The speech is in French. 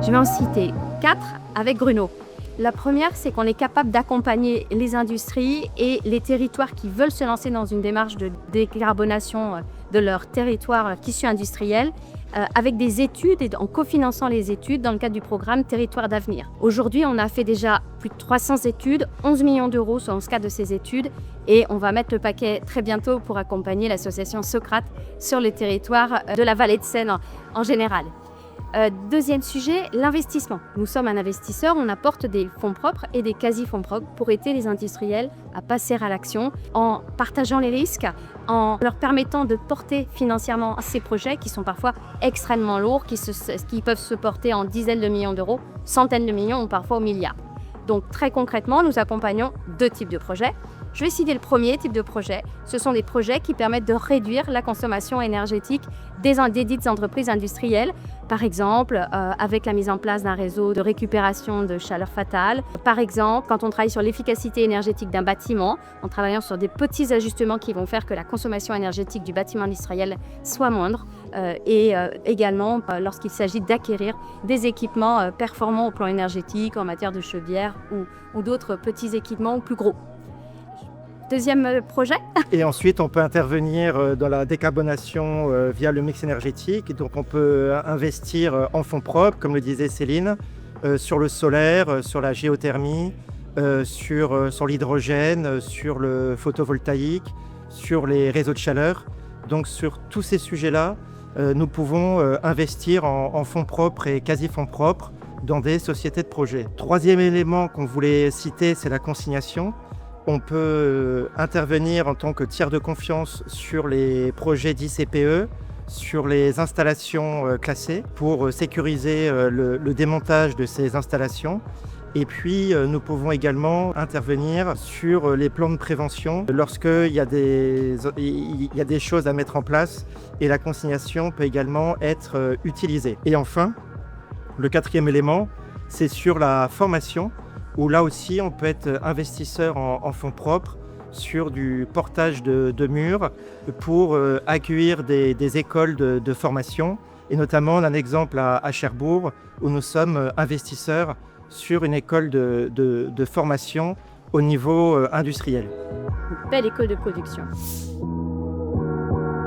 Je vais en citer 4 avec Bruno. La première, c'est qu'on est capable d'accompagner les industries et les territoires qui veulent se lancer dans une démarche de décarbonation de leur territoire tissu industriel avec des études et en cofinançant les études dans le cadre du programme Territoire d'avenir. Aujourd'hui, on a fait déjà plus de 300 études, 11 millions d'euros dans ce cadre de ces études et on va mettre le paquet très bientôt pour accompagner l'association Socrate sur le territoire de la vallée de Seine en général. Deuxième sujet, l'investissement. Nous sommes un investisseur, on apporte des fonds propres et des quasi-fonds propres pour aider les industriels à passer à l'action en partageant les risques, en leur permettant de porter financièrement ces projets qui sont parfois extrêmement lourds, qui peuvent se porter en dizaines de millions d'euros, centaines de millions ou parfois aux milliards. Donc très concrètement, nous accompagnons 2 types de projets. Je vais citer le premier type de projet. Ce sont des projets qui permettent de réduire la consommation énergétique des dites entreprises industrielles. Par exemple, avec la mise en place d'un réseau de récupération de chaleur fatale. Par exemple, quand on travaille sur l'efficacité énergétique d'un bâtiment, en travaillant sur des petits ajustements qui vont faire que la consommation énergétique du bâtiment industriel soit moindre. Et également, lorsqu'il s'agit d'acquérir des équipements performants au plan énergétique, en matière de chaudière ou d'autres petits équipements ou plus gros. Deuxième projet. Et ensuite, on peut intervenir dans la décarbonation via le mix énergétique. Donc, on peut investir en fonds propres, comme le disait Céline, sur le solaire, sur la géothermie, sur l'hydrogène, sur le photovoltaïque, sur les réseaux de chaleur. Donc, sur tous ces sujets-là, nous pouvons investir en fonds propres et quasi-fonds propres dans des sociétés de projet. Troisième élément qu'on voulait citer, c'est la consignation. On peut intervenir en tant que tiers de confiance sur les projets d'ICPE, sur les installations classées pour sécuriser le démontage de ces installations. Et puis, nous pouvons également intervenir sur les plans de prévention lorsqu'il y a des choses à mettre en place et la consignation peut également être utilisée. Et enfin, le 4e élément, c'est sur la formation, où là aussi on peut être investisseur en fonds propres sur du portage de murs pour accueillir des écoles de formation. Et notamment, on a un exemple à Cherbourg où nous sommes investisseurs sur une école de formation au niveau industriel. Une belle école de production.